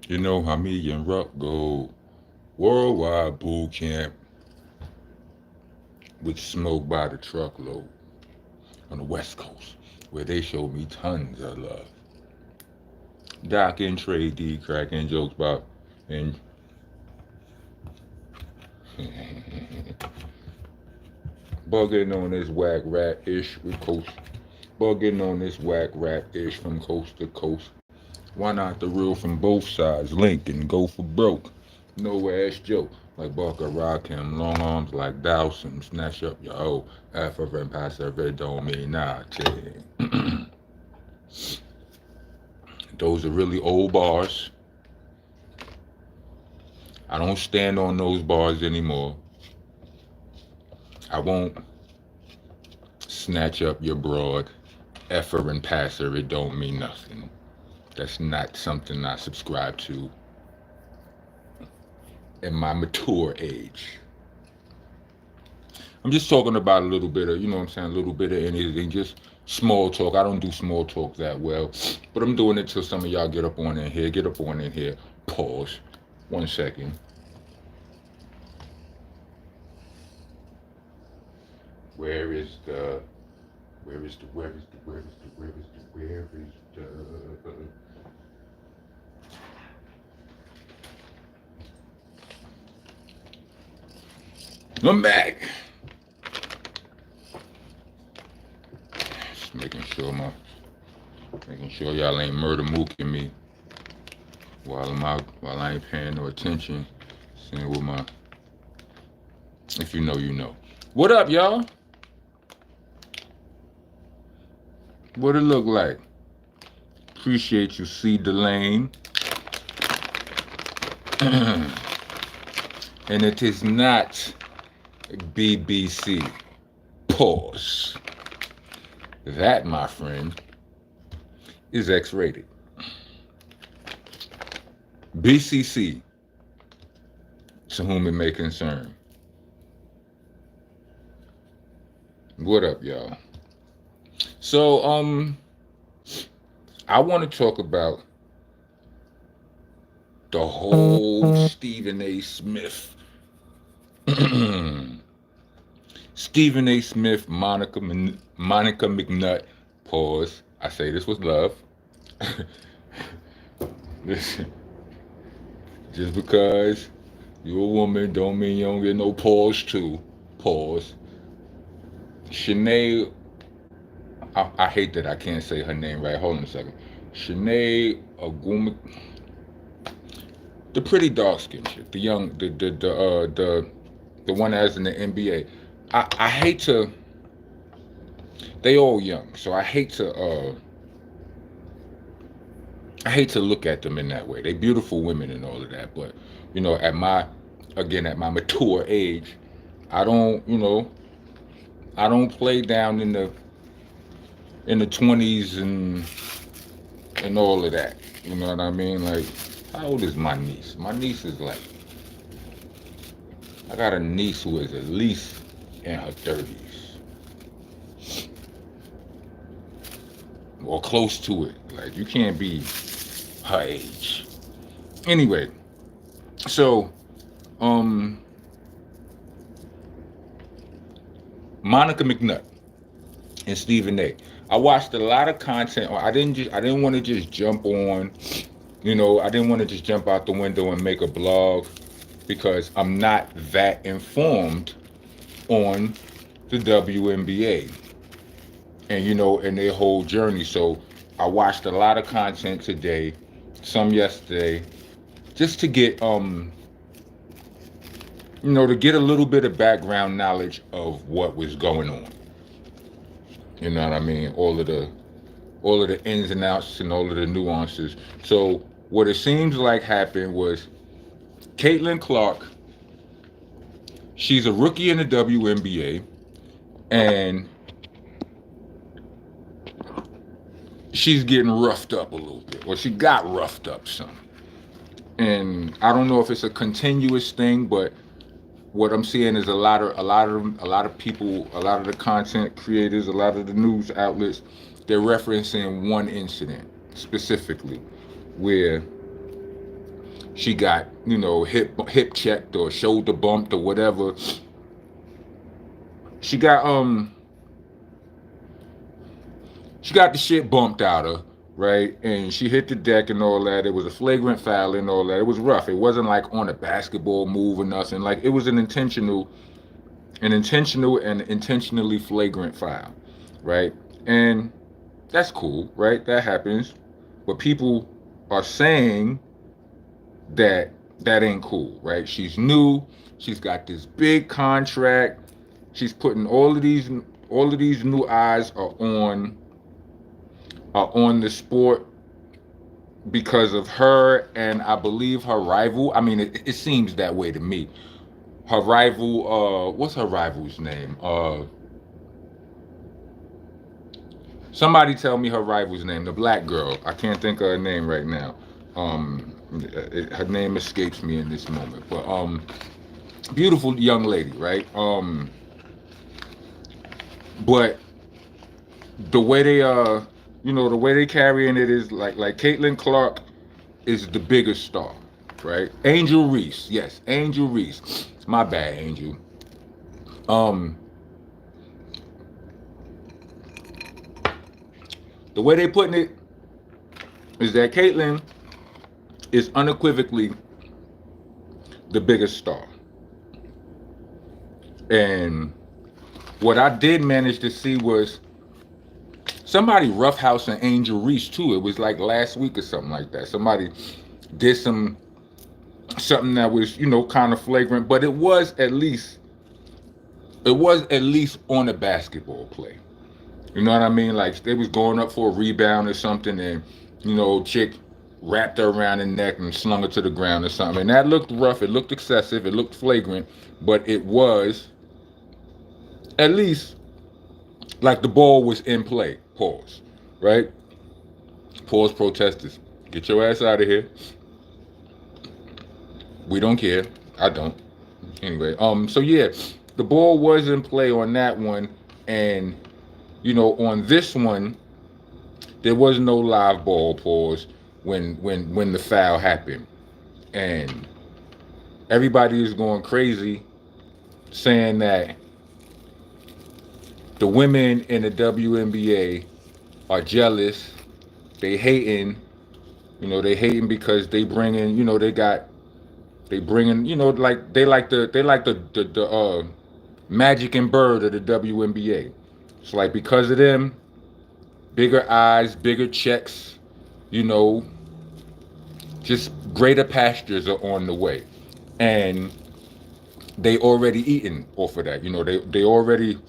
You know how me and Ruck go worldwide boot camp with smoke by the truckload on the West Coast, where they showed me tons of love. Doc and Trey D cracking jokes about and bugging on this whack rat ish with coast. Bugging on this whack rat ish from coast to coast. Why not the real from both sides? Link and go for broke. No ass joke. Like Barker rock him, long arms like Dowson. Snatch up your hoe. After and pass every don't mean nothing. Those are really old bars. I don't stand on those bars anymore. I won't snatch up your broad. Effer and passer, it don't mean nothing. That's not something I subscribe to in my mature age. I'm just talking about a little bit of, you know what I'm saying, a little bit of anything, just small talk. I don't do small talk that well, but I'm doing it till some of y'all get up on in here. Get up on in here. Pause. 1 second. Where is the, where is the, where is the, where is the, where is the, where is the, I'm back. Just making sure y'all ain't murder mooking me while I ain't paying no attention. Seeing with my, if you know, you know. What up, y'all? What it look like? Appreciate you, C. Delane. And it is not BBC. Pause. That, my friend, is X-rated. BCC, to whom it may concern. What up, y'all? So, I want to talk about the whole Stephen A. Smith. Stephen A. Smith, Monica Mcnutt. Pause. I say this with love. Listen, just because you're a woman don't mean you don't get no pause too. Pause. Shanae, I hate that I can't say her name right. Hold on a second. Shanae Aguma, the pretty dark skinned chick, the young, the one that's in the NBA. I hate to. They all young, so I hate to look at them in that way. They beautiful women and all of that, but you know, at my mature age, I don't, you know, I don't play down in the 20s and all of that. You know what I mean? Like, how old is my niece? My niece is like, I got a niece who is at least in her 30s or close to it. Like, you can't be her age. Anyway, so Monica Mcnutt and Stephen A. I watched a lot of content. I didn't want to just jump on, you know, I didn't want to just jump out the window and make a blog because I'm not that informed on the WNBA and, you know, and their whole journey. So I watched a lot of content today, some yesterday, just to get you know, to get a little bit of background knowledge of what was going on. You know what I mean? All of the ins and outs and all of the nuances. So what it seems like happened was Caitlin Clark, she's a rookie in the WNBA, and she's getting roughed up a little bit. Well, she got roughed up some. And I don't know if it's a continuous thing, but what I'm seeing is a lot of people, a lot of the content creators, a lot of the news outlets, they're referencing one incident specifically where she got, you know, hip checked or shoulder bumped or whatever. She got she got the shit bumped out of, right? And she hit the deck and all that. It was a flagrant foul and all that. It was rough. It wasn't like on a basketball move or nothing. Like it was an intentional and intentionally flagrant foul, right? And that's cool, right? That happens. But people are saying that that ain't cool, right? She's new. She's got this big contract. She's putting all of these new eyes are on the sport because of her and I believe her rival. I mean, it seems that way to me. Her rival, what's her rival's name? Somebody tell me her rival's name. The black girl. I can't think of her name right now. Her name escapes me in this moment. But beautiful young lady, right? But the way they you know, the way they carrying it is like Caitlin Clark is the biggest star, right? Angel Reese, yes, Angel Reese. My bad, Angel. Um, the way they putting it is that Caitlin is unequivocally the biggest star, and what I did manage to see was somebody roughhousing Angel Reese too. It was like last week or something like that. Somebody did something that was, you know, kind of flagrant, but it was at least on a basketball play. You know what I mean? Like they was going up for a rebound or something, and you know, chick wrapped her around the neck and slung her to the ground or something. And that looked rough. It looked excessive. It looked flagrant, but it was at least like the ball was in play. Pause. Right? Pause, protesters. Get your ass out of here. We don't care. I don't. Anyway, so yeah, the ball was in play on that one, and you know, on this one, there was no live ball. Pause. When the foul happened, and everybody is going crazy, saying that the women in the WNBA are jealous. They hating. You know, they hating because they bring in. You know, they bring in. You know, like they like the Magic and Bird of the WNBA. It's like because of them, bigger eyes, bigger checks. You know, just greater pastures are on the way, and they already eating off of that. You know, they already,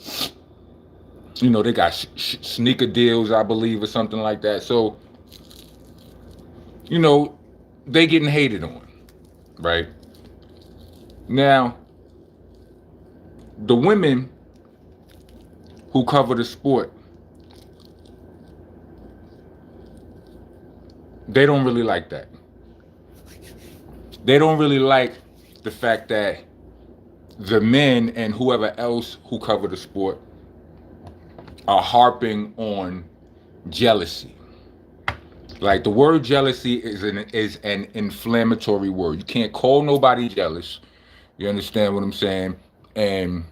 you know, they got sneaker deals, I believe, or something like that. So, you know, they getting hated on, right? Now, the women who cover the sport, they don't really like that. They don't really like the fact that the men and whoever else who cover the sport are harping on jealousy. Like the word jealousy is an inflammatory word. You can't call nobody jealous. You understand what I'm saying? And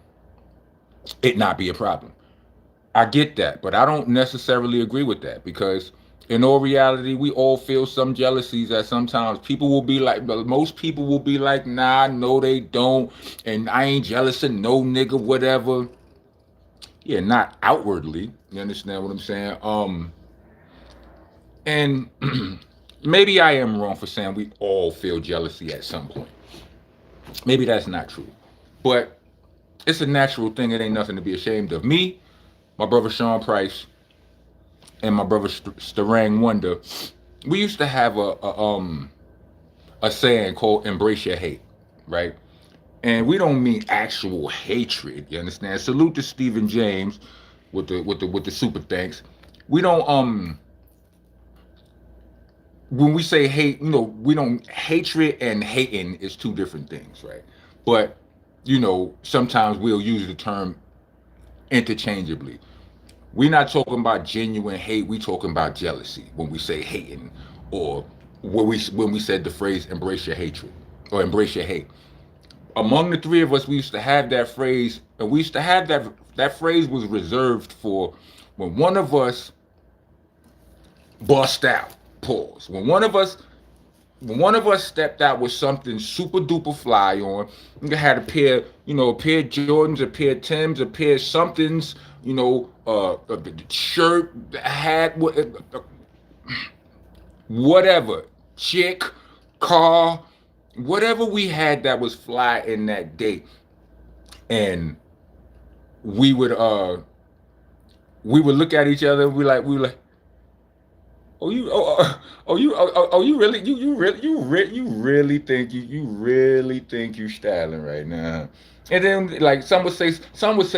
it not be a problem. I get that, but I don't necessarily agree with that because in all reality, we all feel some jealousies at sometimes. People will be like, most people will be like, nah, no, they don't. And I ain't jealous of no nigga, whatever. Yeah, not outwardly. You understand what I'm saying? And maybe I am wrong for saying we all feel jealousy at some point. Maybe that's not true. But it's a natural thing. It ain't nothing to be ashamed of. Me, my brother Sean Price, and my brother Starang Wonder, we used to have a saying called "embrace your hate," right? And we don't mean actual hatred. You understand? Salute to Stephen James with the super thanks. We don't when we say hate, you know, we don't hatred and hating is two different things, right? But you know, sometimes we'll use the term interchangeably. We're not talking about genuine hate. We talking about jealousy when we say hating or when we said the phrase "embrace your hatred" or "embrace your hate." Among the three of us, we used to have that phrase, and we used to have that phrase was reserved for when one of us bust out. Pause. When one of us stepped out with something super duper fly on, you had a pair, a pair of Jordans, a pair of Timbs, a pair of somethings, a shirt, hat, whatever, chick, car, whatever we had that was fly in that day, and we would look at each other and we were like, you really, you really think you styling right now. And then like some would say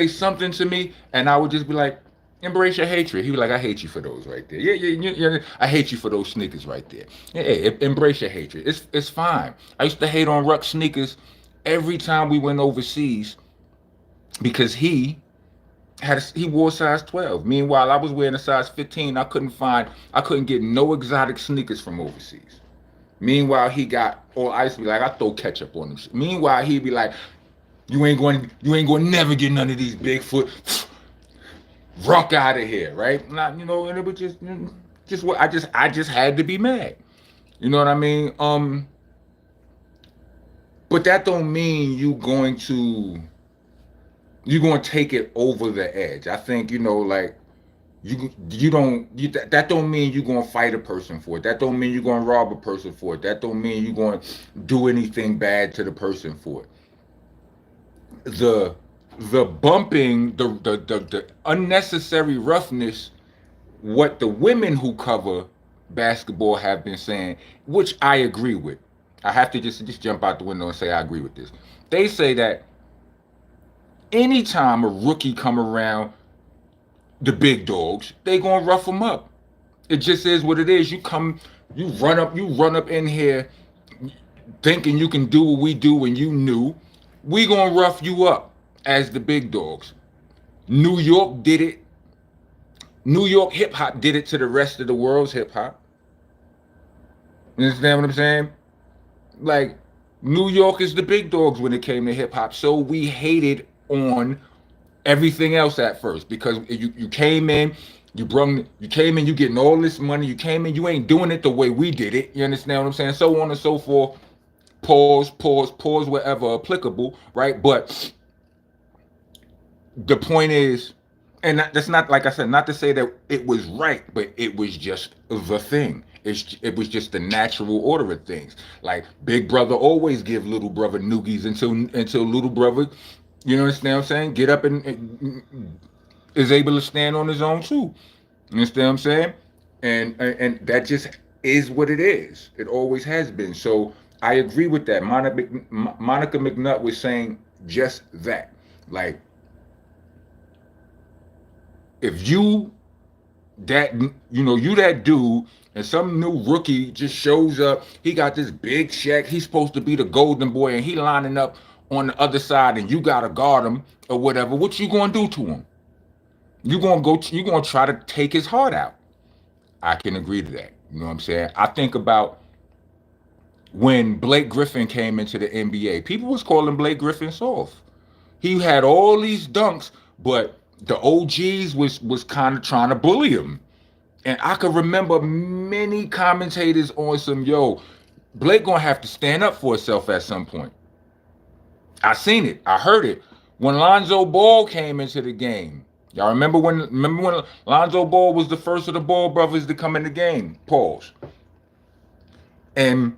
something to me, and I would just be like, embrace your hatred. He was like, I hate you for those right there. Yeah. I hate you for those sneakers right there. Yeah, embrace your hatred. It's fine. I used to hate on Ruck sneakers every time we went overseas because he wore size 12. Meanwhile, I was wearing a size 15. I couldn't get no exotic sneakers from overseas. Meanwhile, he got all ice. Be like, I throw ketchup on him. Meanwhile, he'd be like, you ain't going to never get none of these Bigfoot. Rock out of here, right? Not, and it was just what I just had to be mad. You know what I mean? But that don't mean you're going to take it over the edge. I think like that don't mean you're going to fight a person for it. That don't mean you're going to rob a person for it. That don't mean you're going to do anything bad to the person for it. The bumping, the unnecessary roughness, what the women who cover basketball have been saying, which I agree with. I have to just jump out the window and say I agree with this. They say that anytime a rookie come around the big dogs, they gonna rough them up. It just is what it is. You run up in here thinking you can do what we do when you new. We gonna rough you up as the big dogs. New York did it. New York hip hop did it to the rest of the world's hip hop. You understand what I'm saying? Like, New York is the big dogs when it came to hip hop. So we hated on everything else at first because you came in, you came in, you getting all this money, you came in, you ain't doing it the way we did it. You understand what I'm saying? So on and so forth. Pause wherever applicable, right? But the point is, and that's not, like I said, not to say that it was right, but it was just the thing. It was just the natural order of things. Like, big brother always give little brother noogies until little brother, you understand what I'm saying, get up and is able to stand on his own too. You understand what I'm saying? And that just is what it is. It always has been. So I agree with that. Monica Mcnutt was saying just that. Like, if you that dude, and some new rookie just shows up, he got this big check, he's supposed to be the golden boy, and he lining up on the other side, and you gotta guard him or whatever, what you gonna do to him? You gonna try to take his heart out. I can agree to that. You know what I'm saying? I think about when Blake Griffin came into the NBA. People was calling Blake Griffin soft. He had all these dunks, but the OGs was kind of trying to bully him. And I could remember many commentators on some, Blake gonna have to stand up for himself at some point. I seen it. I heard it. When Lonzo Ball came into the game. Y'all remember when Lonzo Ball was the first of the Ball brothers to come in the game? Pause. And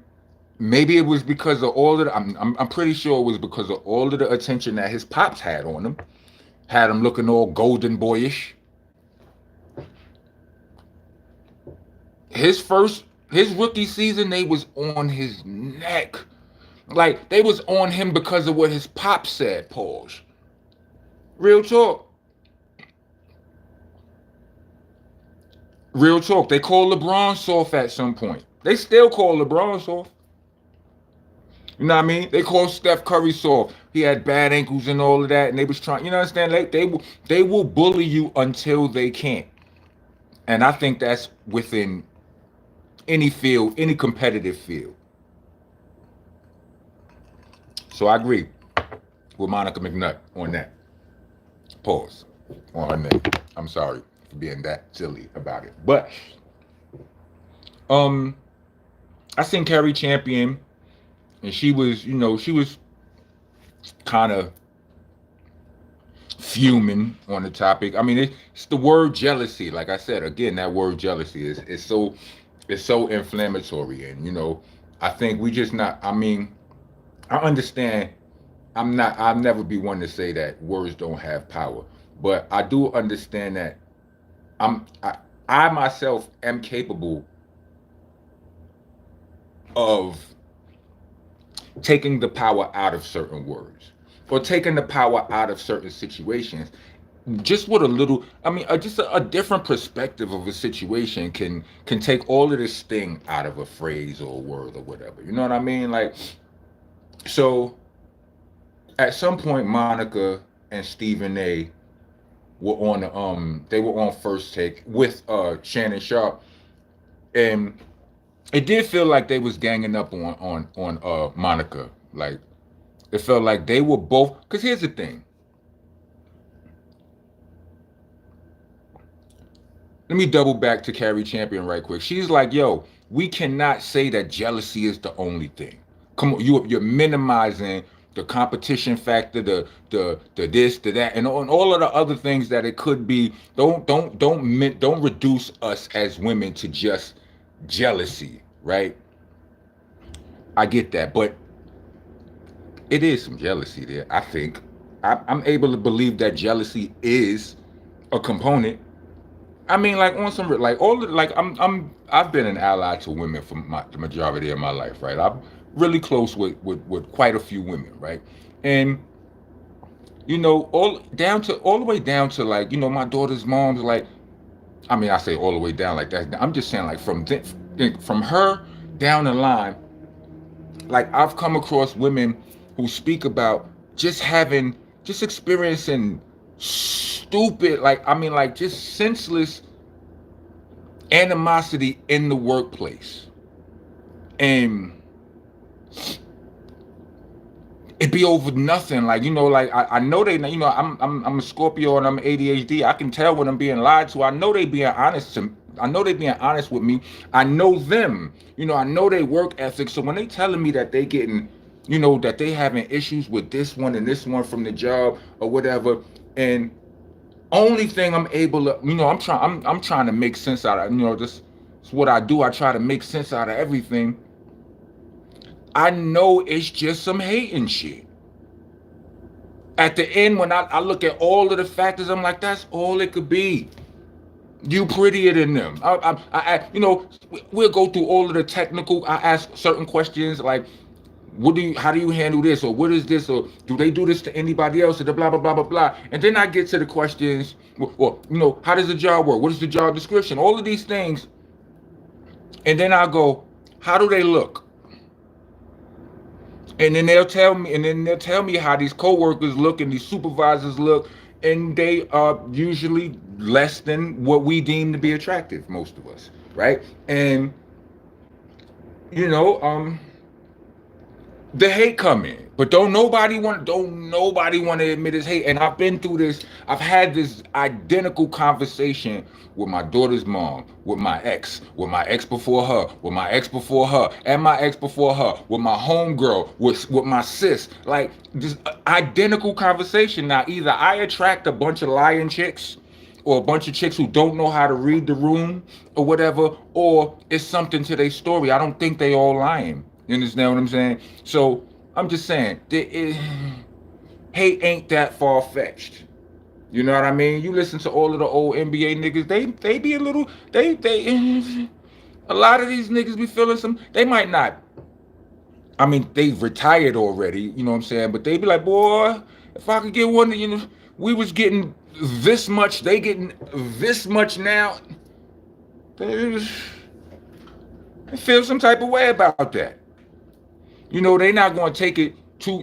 maybe it was because of all of the, I'm pretty sure it was because of all of the attention that his pops had on him. Had him looking all golden boyish. His rookie season, they was on his neck. Like, they was on him because of what his pop said. Pause. Real talk. Real talk. They call LeBron soft at some point. They still call LeBron soft. You know what I mean? They call Steph Curry soft. He had bad ankles and all of that, and they was trying. You know what I'm saying? They will bully you until they can't. And I think that's within any field, any competitive field. So I agree with Monica Mcnutt on that. Pause on her name. I'm sorry for being that silly about it. But um I seen Carrie Champion, and she was, she was kind of fuming on the topic. I mean, it's the word jealousy. Like I said, again, that word jealousy is so inflammatory, and I think we just not. I mean, I understand. I'll never be one to say that words don't have power, but I do understand that I'm I, I myself am capable of taking the power out of certain words or taking the power out of certain situations just with a little. I mean, just a different perspective of a situation can take all of this sting out of a phrase or a word or whatever, you know what I mean? Like, so at some point Monica and Stephen A were on they were on First Take with Shannon Sharp, and it did feel like they was ganging up on Monica. Like, it felt like they were both. Because here's the thing. Let me double back to Carrie Champion right quick. She's like, yo, we cannot say that jealousy is the only thing. Come on, you're minimizing the competition factor, the this, the that, and all of the other things that it could be. Don't reduce us as women to just jealousy, right? I get that, but it is some jealousy there. I think I'm able to believe that jealousy is a component. I mean, like on some like all the, like I've been an ally to women for the majority of my life, right? I'm really close with quite a few women, right? And all the way down to like my daughter's mom's like. I mean, I say all the way down like that. I'm just saying like from her down the line, like I've come across women who speak about just experiencing stupid, like I mean, like just senseless animosity in the workplace, and it be over nothing. Like like I know they, I'm a Scorpio and I'm ADHD. I can tell when I'm being lied to. I know they being honest to. I know they being honest with me. I know them. I know they work ethic. So when they telling me that they getting, that they having issues with this one and this one from the job or whatever, and only thing I'm able to, I'm trying to make sense out of, this is what I do. I try to make sense out of everything. I know it's just some hating shit. At the end, when I look at all of the factors, I'm like, that's all it could be. You prettier than them. We'll go through all of the technical. I ask certain questions like, how do you handle this, or what is this, or do they do this to anybody else, or the blah blah blah blah blah. And then I get to the questions, well, how does the job work? What is the job description? All of these things, and then I go, how do they look? And then they'll tell me how these coworkers look and these supervisors look, and they are usually less than what we deem to be attractive, most of us, right? And the hate come in, but don't nobody want to admit it's hate. And I've been through this. I've had this identical conversation with my daughter's mom, with my ex before her, with my ex before her, and my ex before her, with my homegirl, with my sis. Like this identical conversation. Now either I attract a bunch of lying chicks, or a bunch of chicks who don't know how to read the room or whatever, or it's something to their story. I don't think they all lying. You understand what I'm saying? So I'm just saying, hate ain't that far-fetched. You know what I mean? You listen to all of the old NBA niggas, they be a little, a lot of these niggas be feeling some, they might not, I mean, they've retired already, you know what I'm saying? But they be like, boy, if I could get one, we was getting this much, they getting this much now. They feel some type of way about that. They not going to take it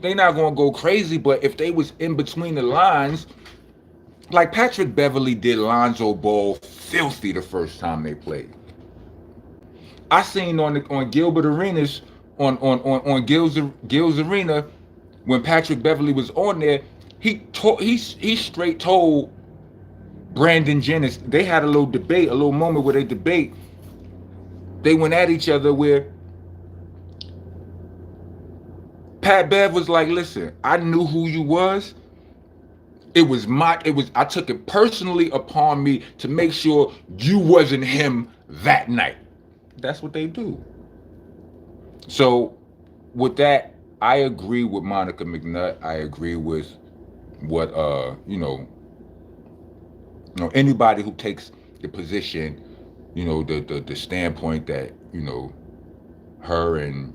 they not going to go crazy, but if they was in between the lines, like Patrick Beverly did Lonzo Ball filthy the first time they played. I seen on Gilbert Arenas on Gil's Arena when Patrick Beverly was on there. He straight told Brandon Jennings, they had a little debate, a little moment where they debate. They went at each other where Pat Bev was like, listen, I knew who you was. I took it personally upon me to make sure you wasn't him that night. That's what they do. So with that, I agree with Monica McNutt. I agree with what anybody who takes the position, the standpoint that, her and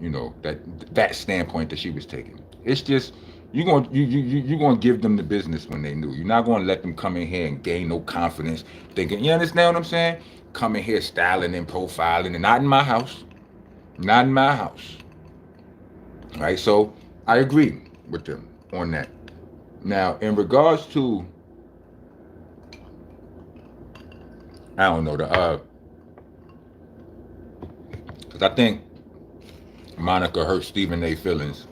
that standpoint that she was taking. It's just you gonna give them the business when they knew. You're not gonna let them come in here and gain no confidence, thinking, you understand what I'm saying? Come in here styling and profiling, and not in my house, not in my house. Right? So I agree with them on that. Now, in regards to, I don't know, because I think Monica hurt Stephen A. feelings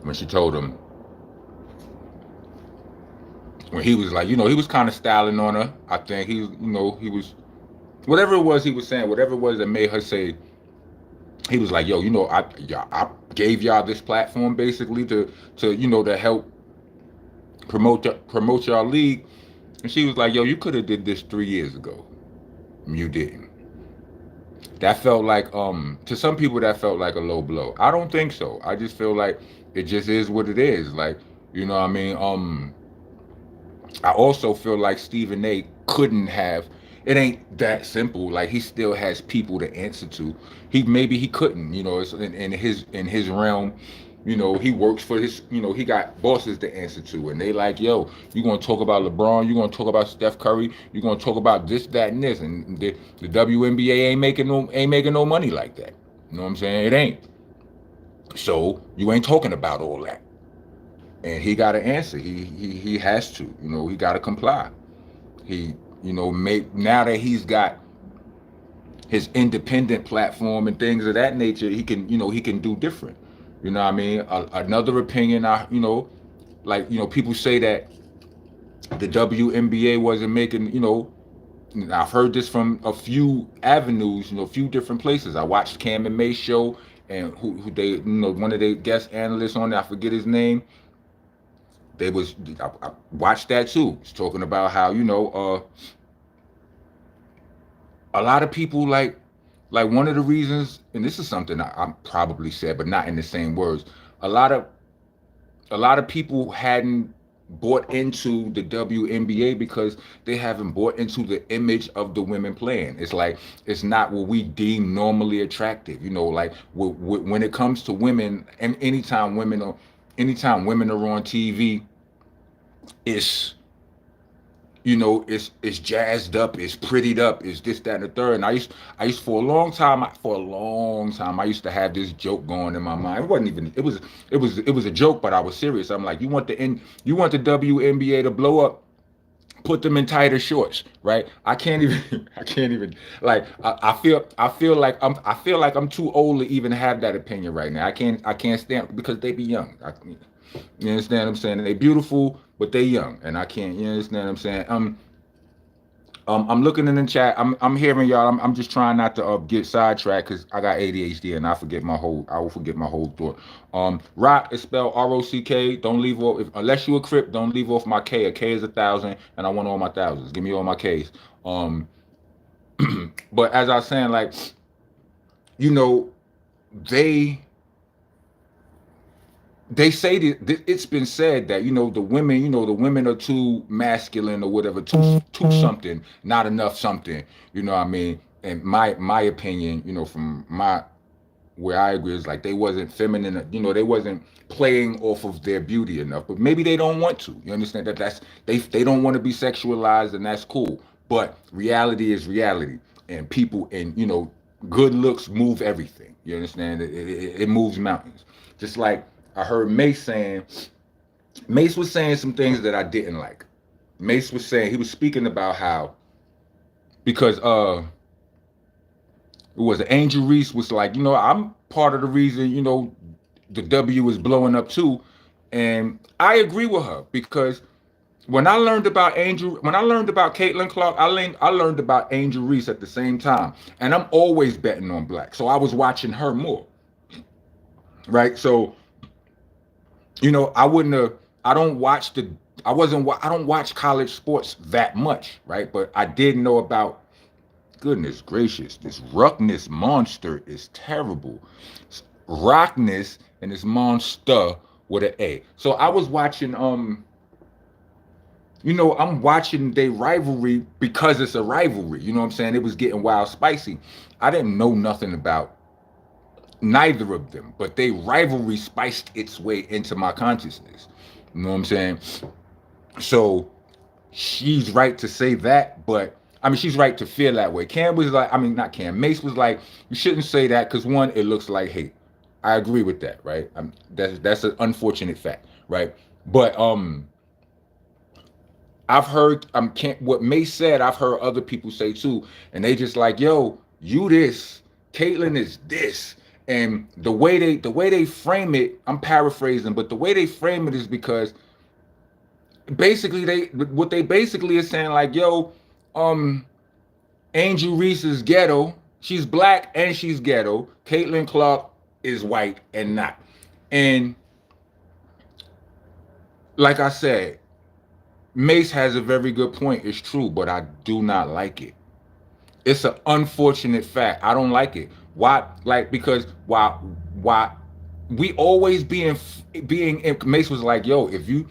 when she told him, when he was like, he was kind of styling on her. I think he was, whatever it was he was saying, whatever it was that made her say, he was like, yo, I gave y'all this platform basically to help promote y'all league. And she was like, yo, you could have did this 3 years ago. You didn't. That felt like, to some people that felt like a low blow. I don't think so. I just feel like it just is what it is. Like, you know what I mean? I also feel like Stephen A. couldn't have. It ain't that simple. Like, he still has people to answer to. He couldn't. It's in his realm. He works for his. He got bosses to answer to, and they like, yo, you gonna talk about LeBron? You gonna talk about Steph Curry? You gonna talk about this, that, and this? And the WNBA ain't making no money like that. You know what I'm saying? It ain't. So you ain't talking about all that. And he got to answer. He has to. He got to comply. He now that he's got his independent platform and things of that nature, he can do different. You know what I mean? Another opinion, people say that the WNBA wasn't making. I've heard this from a few avenues. A few different places. I watched Cam and May's show, and who they one of their guest analysts on there, I forget his name. I watched that too. It's talking about how a lot of people like one of the reasons, and this is something I probably said, but not in the same words. A lot of people hadn't bought into the WNBA because they haven't bought into the image of the women playing. It's like it's not what we deem normally attractive. Like when it comes to women, and anytime women are on TV, it's it's jazzed up, it's prettied up, it's this, that, and the third. And I used for a long time, I used to have this joke going in my mind. It wasn't even, it was a joke, but I was serious. I'm like, you want the WNBA to blow up, put them in tighter shorts, right? I can't even like I feel like I'm too old to even have that opinion right now. I can't stand, because they be young. You understand what I'm saying? They beautiful, but they young, and I can't. You understand what I'm saying? I'm looking in the chat. I'm hearing y'all. I'm just trying not to get sidetracked because I got ADHD and I will forget my whole thought. Rock is spelled ROCK. Don't leave off unless you a Crip. Don't leave off my K. A K is 1,000, and I want all my thousands. Give me all my Ks. But as I was saying, like, they say that it's been said that the women are too masculine or whatever, too something, not enough something. You know what I mean? And my opinion, from where I agree, is like they wasn't feminine. They wasn't playing off of their beauty enough. But maybe they don't want to. You understand that they don't want to be sexualized, and that's cool. But reality is reality, and people, and good looks move everything. You understand? It moves mountains. Just like I heard Mace was saying some things that I didn't like. Mace was saying, he was speaking about how, because It was Angel Reese was like, I'm part of the reason, the W is blowing up too. And I agree with her because when I learned about Caitlin Clark, I learned about Angel Reese at the same time. And I'm always betting on black. So I was watching her more. Right. So, I wouldn't have I don't watch the I don't watch college sports that much, right? But I did know about, goodness gracious, this Rockness monster is terrible. Rockness and this monster with an A. So I was watching I'm watching their rivalry because it's a rivalry. You know what I'm saying? It was getting wild spicy. I didn't know nothing about neither of them, but they rivalry spiced its way into my consciousness. You know what I'm saying? So she's right to say that, but I mean, she's right to feel that way. Cam was like, I mean, not Cam. Mace was like, you shouldn't say that because one, it looks like hate. I agree with that, right? That's an unfortunate fact, right? But I've heard can't what Mace said. I've heard other people say too, and they just like, yo, you this, Caitlyn is this, and the way they frame it, I'm paraphrasing, but the way they frame it is because basically they basically is saying like, yo, um, Angel Reese is ghetto. She's black and she's ghetto. Caitlin Clark is white and not. And like I said, Mace has a very good point. It's true, but I do not like it. It's an unfortunate fact. I don't like it. Why? Like because why we always being Mace was like, yo, if you're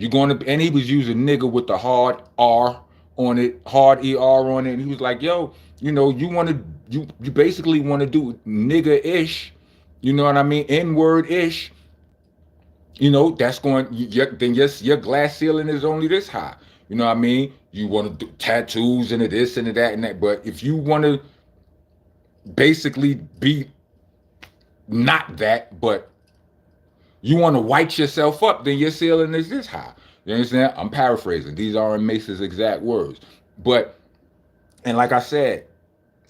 gonna, and he was using nigga with the hard R on it, hard ER on it, and he was like, yo, you basically want to do nigga ish, you know what I mean, N word ish, that's going, then yes, your glass ceiling is only this high. You know what I mean? You want to do tattoos and this and that and that. But if you want to basically be not that, but you want to white yourself up, then your ceiling is this high. You understand? I'm paraphrasing. These aren't Mace's exact words. But, and like I said,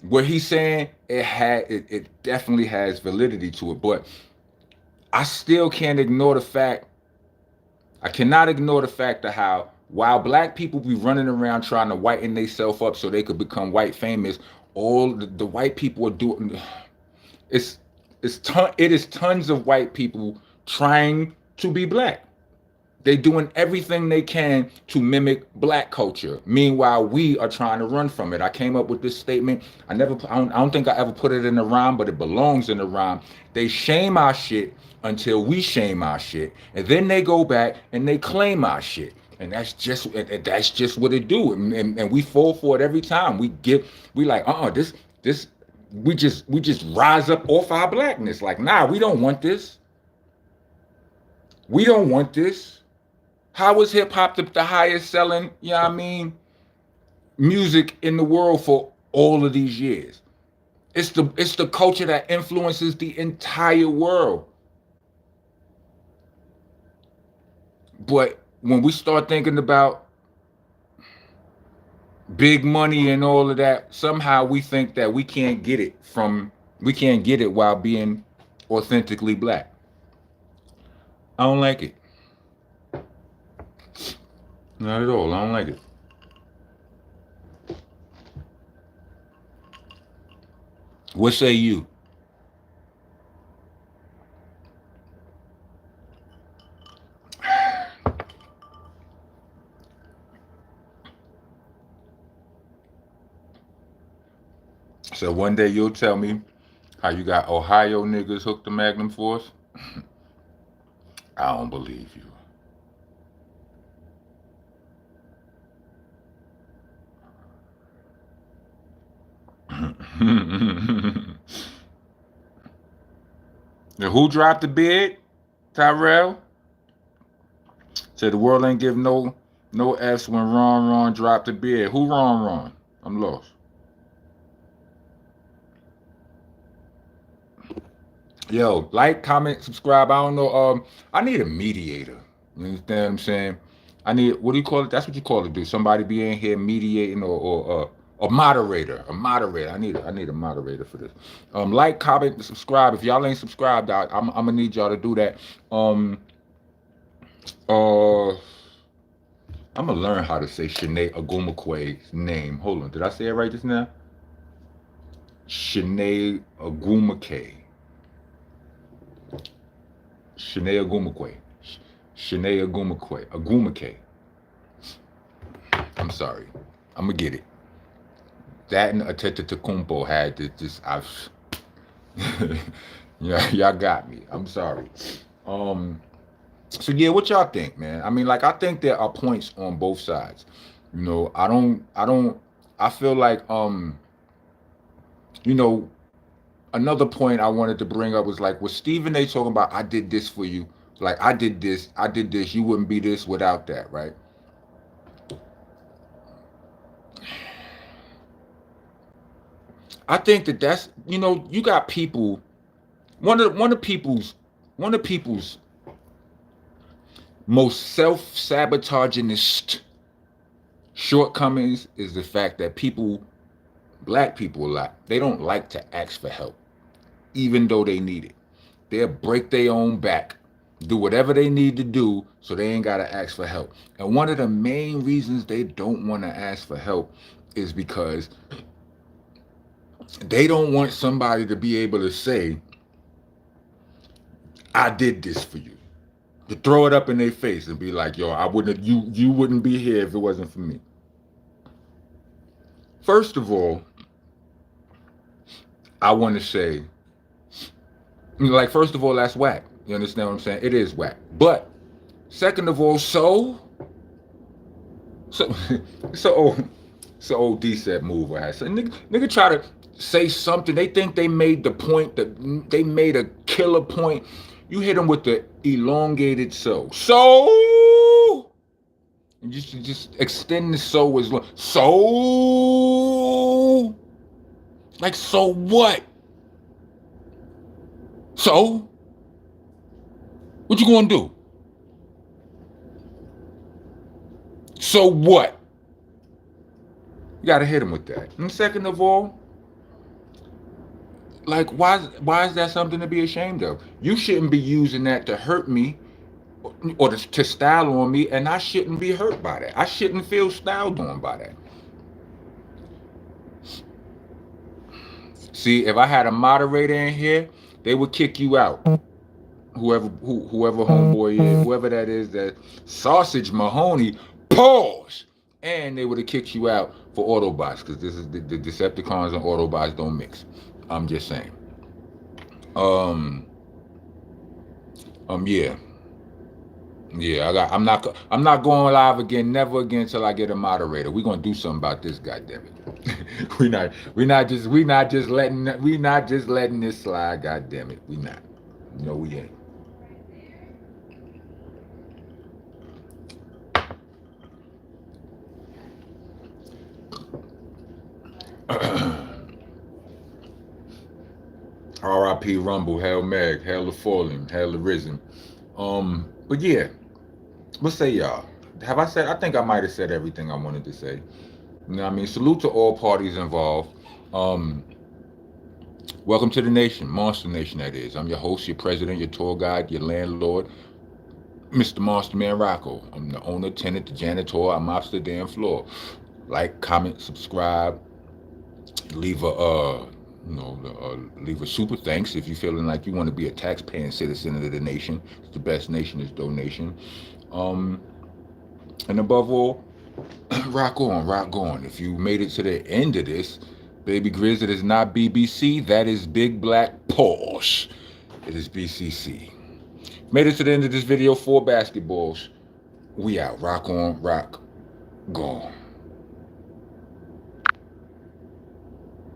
what he's saying, it definitely has validity to it. But I still can't ignore the fact, I cannot ignore the fact of how while black people be running around trying to whiten themselves up so they could become white famous, all the white people are doing, it's it is tons of white people trying to be black. They doing everything they can to mimic black culture. Meanwhile, we are trying to run from it. I came up with this statement. I don't think I ever put it in the rhyme, but it belongs in the rhyme. They shame our shit until we shame our shit, and then they go back and they claim our shit. And that's just what it do. And we fall for it every time. We like, this we just rise up off our blackness. Like, nah, we don't want this. We don't want this. How was hip hop the highest selling, music in the world for all of these years? It's the culture that influences the entire world. But when we start thinking about big money and all of that, somehow we think that we can't get it while being authentically black. I don't like it. Not at all. I don't like it. What say you? So one day you'll tell me how you got Ohio niggas hooked to Magnum Force. I don't believe you. Now, who dropped the bid? Tyrell said the world ain't give no F's when Ron dropped the bid. Who Ron? I'm lost. Yo, like, comment, subscribe. I don't know. I need a mediator. You understand what I'm saying? I need, what do you call it? That's what you call it, dude. Somebody be in here mediating or A moderator. I need a moderator for this. Like, comment, and subscribe. If y'all ain't subscribed, I'm gonna need y'all to do that. Uh, I'm gonna learn how to say Shanae Agumakwe's name. Hold on, did I say it right just now? Shanae Agumakwe. Shanae Agumakwe. Shanae Agumakwe. Agumakwe. I'm sorry. I'm gonna get it. That and Atetakumpo had this. Yeah, y'all got me. I'm sorry. So yeah, what y'all think, man? I mean, like, I think there are points on both sides. You know, I feel like, you know, another point I wanted to bring up was like, was Stephen A talking about, I did this for you. Like, I did this, you wouldn't be this without that, right? I think that's, you know, you got people, one of people's most self-sabotagingist shortcomings is the fact that black people a lot, they don't like to ask for help, even though they need it. They'll break their own back, do whatever they need to do so they ain't got to ask for help. And one of the main reasons they don't want to ask for help is because they don't want somebody to be able to say, I did this for you. To throw it up in their face and be like, yo, you wouldn't be here if it wasn't for me. First of all, I want to say, like, first of all, that's whack. You understand what I'm saying? It is whack. But second of all, so old D said move or so nigga try to say something. They think they made the point, that they made a killer point. You hit them with the elongated so. And just extend the so as long. So, like, so what? So, what you gonna do? So what? You gotta hit him with that. And second of all, like, why is that something to be ashamed of? You shouldn't be using that to hurt me or to style on me, and I shouldn't be hurt by that. I shouldn't feel styled on by that. See, if I had a moderator in here, they would kick you out. Whoever homeboy is, whoever that is, that Sausage Mahoney, pause, and they would have kicked you out for Autobots, because this is the Decepticons and Autobots don't mix. I'm just saying. Yeah. I'm not going live again, never again, till I get a moderator. We're gonna do something about this, goddammit. we're not just letting this slide, goddammit. We not. No, we ain't. R.I.P. Rumble, Hail Meg, Hail the Fallen, Hail the Risen. But yeah, what say y'all? Have I said? I think I might have said everything I wanted to say. You know what I mean? Salute to all parties involved. Welcome to the nation, Monster Nation, that is. I'm your host, your president, your tour guide, your landlord, Mr. Monster Man Rocco. I'm the owner, tenant, the janitor. I mops the damn floor. Like, comment, subscribe, leave a leave a super thanks if you're feeling like you want to be a taxpaying citizen of the nation. It's the best nation is donation. And above all, rock on. If you made it to the end of this, Baby Grizz, it is not BBC, that is Big Black Porsche. It is BCC. Made it to the end of this video, 4 basketballs. We out. Rock on, rock, gone.